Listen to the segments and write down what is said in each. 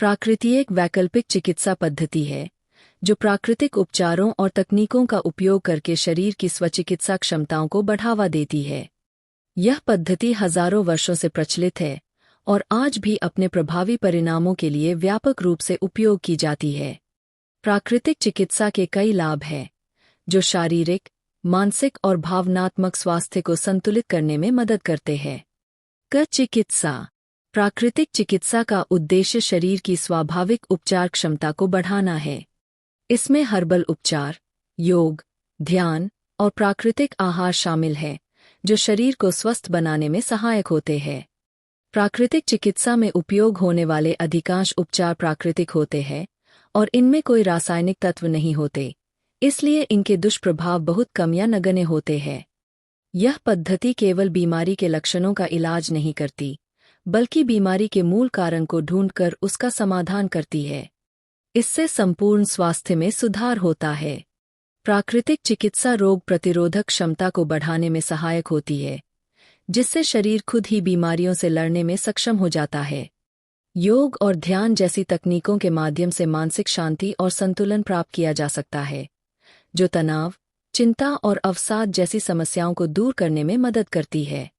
प्राकृतिक वैकल्पिक चिकित्सा पद्धति है जो प्राकृतिक उपचारों और तकनीकों का उपयोग करके शरीर की स्वचिकित्सा क्षमताओं को बढ़ावा देती है। यह पद्धति हजारों वर्षों से प्रचलित है और आज भी अपने प्रभावी परिणामों के लिए व्यापक रूप से उपयोग की जाती है। प्राकृतिक चिकित्सा के कई लाभ हैं जो शारीरिक, मानसिक और भावनात्मक स्वास्थ्य को संतुलित करने में मदद करते हैं। चिकित्सा। प्राकृतिक चिकित्सा का उद्देश्य शरीर की स्वाभाविक उपचार क्षमता को बढ़ाना है। इसमें हर्बल उपचार, योग, ध्यान और प्राकृतिक आहार शामिल है जो शरीर को स्वस्थ बनाने में सहायक होते हैं। प्राकृतिक चिकित्सा में उपयोग होने वाले अधिकांश उपचार प्राकृतिक होते हैं और इनमें कोई रासायनिक तत्व नहीं होते, इसलिए इनके दुष्प्रभाव बहुत कम या नगण्य होते हैं। यह पद्धति केवल बीमारी के लक्षणों का इलाज नहीं करती, बल्कि बीमारी के मूल कारण को ढूंढकर उसका समाधान करती है। इससे संपूर्ण स्वास्थ्य में सुधार होता है। प्राकृतिक चिकित्सा रोग प्रतिरोधक क्षमता को बढ़ाने में सहायक होती है, जिससे शरीर खुद ही बीमारियों से लड़ने में सक्षम हो जाता है। योग और ध्यान जैसी तकनीकों के माध्यम से मानसिक शांति और संतुलन प्राप्त किया जा सकता है, जो तनाव, चिंता और अवसाद जैसी समस्याओं को दूर करने में मदद करती है।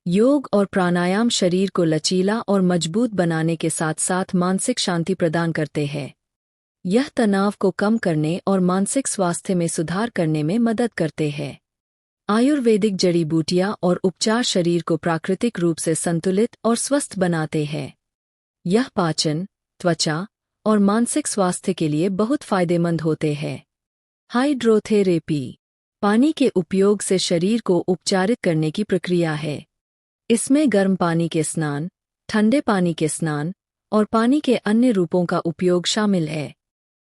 योग और प्राणायाम शरीर को लचीला और मजबूत बनाने के साथ साथ मानसिक शांति प्रदान करते हैं। यह तनाव को कम करने और मानसिक स्वास्थ्य में सुधार करने में मदद करते हैं। आयुर्वेदिक जड़ी बूटियां और उपचार शरीर को प्राकृतिक रूप से संतुलित और स्वस्थ बनाते हैं। यह पाचन, त्वचा और मानसिक स्वास्थ्य के लिए बहुत फायदेमंद होते हैं। हाइड्रोथेरेपी पानी के उपयोग से शरीर को उपचारित करने की प्रक्रिया है। इसमें गर्म पानी के स्नान, ठंडे पानी के स्नान और पानी के अन्य रूपों का उपयोग शामिल है।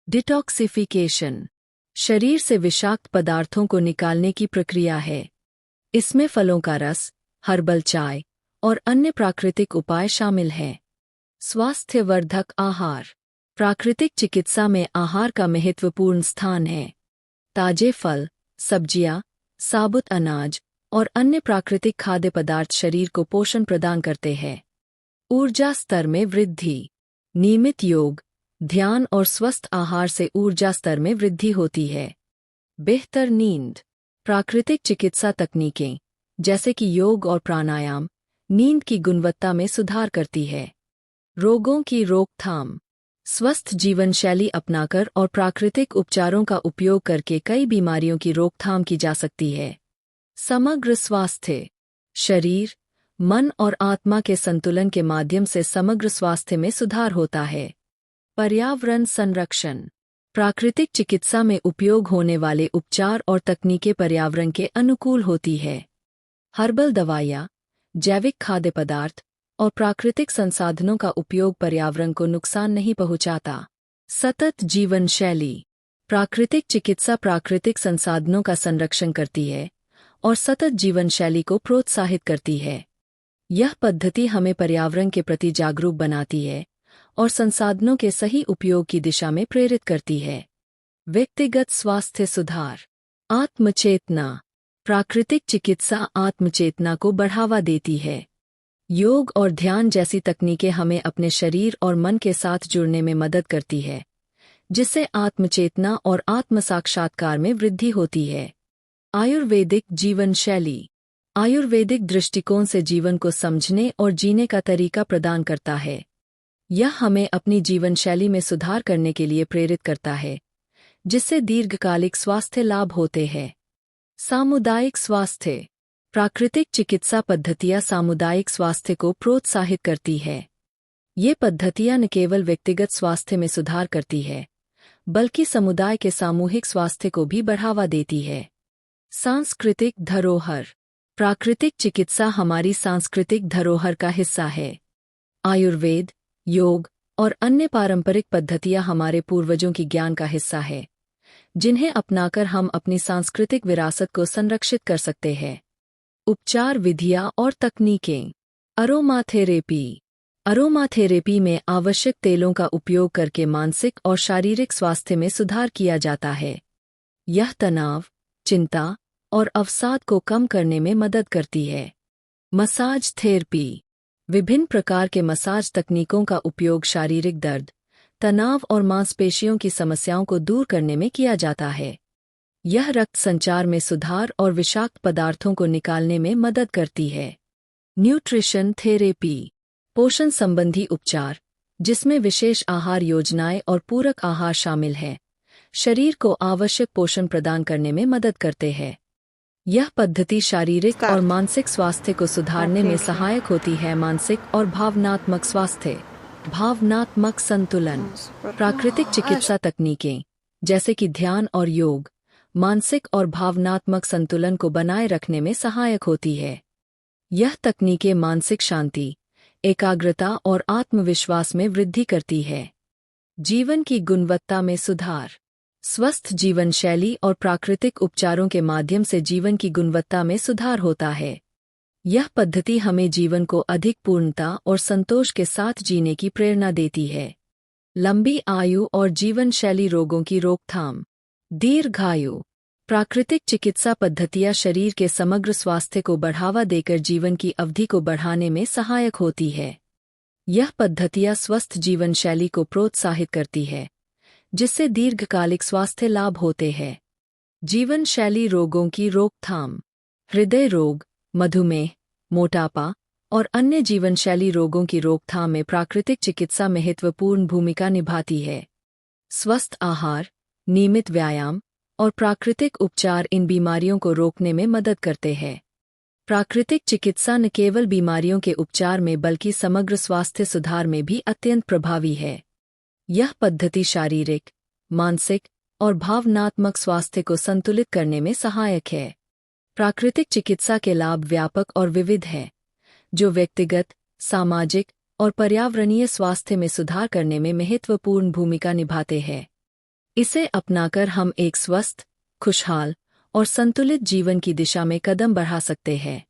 डिटॉक्सिफिकेशन शरीर से विषाक्त पदार्थों को निकालने की प्रक्रिया है। इसमें फलों का रस, हर्बल चाय और अन्य प्राकृतिक उपाय शामिल हैं। स्वास्थ्यवर्धक आहार प्राकृतिक चिकित्सा में आहार का महत्वपूर्ण स्थान है। ताजे फल, सब्जियां, साबुत अनाज और अन्य प्राकृतिक खाद्य पदार्थ शरीर को पोषण प्रदान करते हैं। ऊर्जा स्तर में वृद्धि नियमित योग, ध्यान और स्वस्थ आहार से ऊर्जा स्तर में वृद्धि होती है। बेहतर नींद प्राकृतिक चिकित्सा तकनीकें जैसे कि योग और प्राणायाम नींद की गुणवत्ता में सुधार करती है। रोगों की रोकथाम स्वस्थ जीवनशैली अपनाकर और प्राकृतिक उपचारों का उपयोग करके कई बीमारियों की रोकथाम की जा सकती है। समग्र स्वास्थ्य शरीर, मन और आत्मा के संतुलन के माध्यम से समग्र स्वास्थ्य में सुधार होता है। पर्यावरण संरक्षण प्राकृतिक चिकित्सा में उपयोग होने वाले उपचार और तकनीकें पर्यावरण के अनुकूल होती है। हर्बल दवाइयाँ, जैविक खाद्य पदार्थ और प्राकृतिक संसाधनों का उपयोग पर्यावरण को नुकसान नहीं पहुंचाता। सतत जीवन शैली प्राकृतिक चिकित्सा प्राकृतिक संसाधनों का संरक्षण करती है और सतत जीवन शैली को प्रोत्साहित करती है। यह पद्धति हमें पर्यावरण के प्रति जागरूक बनाती है और संसाधनों के सही उपयोग की दिशा में प्रेरित करती है। व्यक्तिगत स्वास्थ्य सुधार आत्मचेतना प्राकृतिक चिकित्सा आत्मचेतना को बढ़ावा देती है। योग और ध्यान जैसी तकनीकें हमें अपने शरीर और मन के साथ जुड़ने में मदद करती है, जिससे आत्मचेतना और आत्म साक्षात्कार में वृद्धि होती है। आयुर्वेदिक जीवन शैली आयुर्वेदिक दृष्टिकोण से जीवन को समझने और जीने का तरीका प्रदान करता है। यह हमें अपनी जीवन शैली में सुधार करने के लिए प्रेरित करता है, जिससे दीर्घकालिक स्वास्थ्य लाभ होते हैं। सामुदायिक स्वास्थ्य प्राकृतिक चिकित्सा पद्धतियां सामुदायिक स्वास्थ्य को प्रोत्साहित करती है। ये पद्धतियां न केवल व्यक्तिगत स्वास्थ्य में सुधार करती है, बल्कि समुदाय के सामूहिक स्वास्थ्य को भी बढ़ावा देती है। सांस्कृतिक धरोहर प्राकृतिक चिकित्सा हमारी सांस्कृतिक धरोहर का हिस्सा है। आयुर्वेद, योग और अन्य पारंपरिक पद्धतियां हमारे पूर्वजों की ज्ञान का हिस्सा है, जिन्हें अपनाकर हम अपनी सांस्कृतिक विरासत को संरक्षित कर सकते हैं। उपचार विधियां और तकनीकें अरोमाथेरेपी में आवश्यक तेलों का उपयोग करके मानसिक और शारीरिक स्वास्थ्य में सुधार किया जाता है। यह तनाव, चिंता और अवसाद को कम करने में मदद करती है। मसाज थेरेपी विभिन्न प्रकार के मसाज तकनीकों का उपयोग शारीरिक दर्द, तनाव और मांसपेशियों की समस्याओं को दूर करने में किया जाता है। यह रक्त संचार में सुधार और विषाक्त पदार्थों को निकालने में मदद करती है। न्यूट्रिशन थेरेपी, पोषण संबंधी उपचार, जिसमें विशेष आहार योजनाएं और पूरक आहार शामिल है, शरीर को आवश्यक पोषण प्रदान करने में मदद करते हैं। यह पद्धति शारीरिक और मानसिक स्वास्थ्य को सुधारने में सहायक होती है। मानसिक और भावनात्मक स्वास्थ्य, भावनात्मक संतुलन, प्राकृतिक चिकित्सा तकनीकें जैसे कि ध्यान और योग मानसिक और भावनात्मक संतुलन को बनाए रखने में सहायक होती है। यह तकनीकें मानसिक शांति, एकाग्रता और आत्मविश्वास में वृद्धि करती है। जीवन की गुणवत्ता में सुधार, स्वस्थ जीवन शैली और प्राकृतिक उपचारों के माध्यम से जीवन की गुणवत्ता में सुधार होता है। यह पद्धति हमें जीवन को अधिक पूर्णता और संतोष के साथ जीने की प्रेरणा देती है। लंबी आयु और जीवन शैली रोगों की रोकथाम, दीर्घायु, प्राकृतिक चिकित्सा पद्धतियां शरीर के समग्र स्वास्थ्य को बढ़ावा देकर जीवन की अवधि को बढ़ाने में सहायक होती है। यह पद्धतियां स्वस्थ जीवन शैली को प्रोत्साहित करती है, जिससे दीर्घकालिक स्वास्थ्य लाभ होते हैं। जीवन शैली रोगों की रोकथाम, हृदय रोग, मधुमेह, मोटापा और अन्य जीवन शैली रोगों की रोकथाम में प्राकृतिक चिकित्सा महत्वपूर्ण भूमिका निभाती है। स्वस्थ आहार, नियमित व्यायाम और प्राकृतिक उपचार इन बीमारियों को रोकने में मदद करते हैं। प्राकृतिक चिकित्सा न केवल बीमारियों के उपचार में बल्कि समग्र स्वास्थ्य सुधार में भी अत्यंत प्रभावी है। यह पद्धति शारीरिक, मानसिक और भावनात्मक स्वास्थ्य को संतुलित करने में सहायक है। प्राकृतिक चिकित्सा के लाभ व्यापक और विविध हैं, जो व्यक्तिगत, सामाजिक और पर्यावरणीय स्वास्थ्य में सुधार करने में महत्वपूर्ण भूमिका निभाते हैं। इसे अपनाकर हम एक स्वस्थ, खुशहाल और संतुलित जीवन की दिशा में कदम बढ़ा सकते हैं।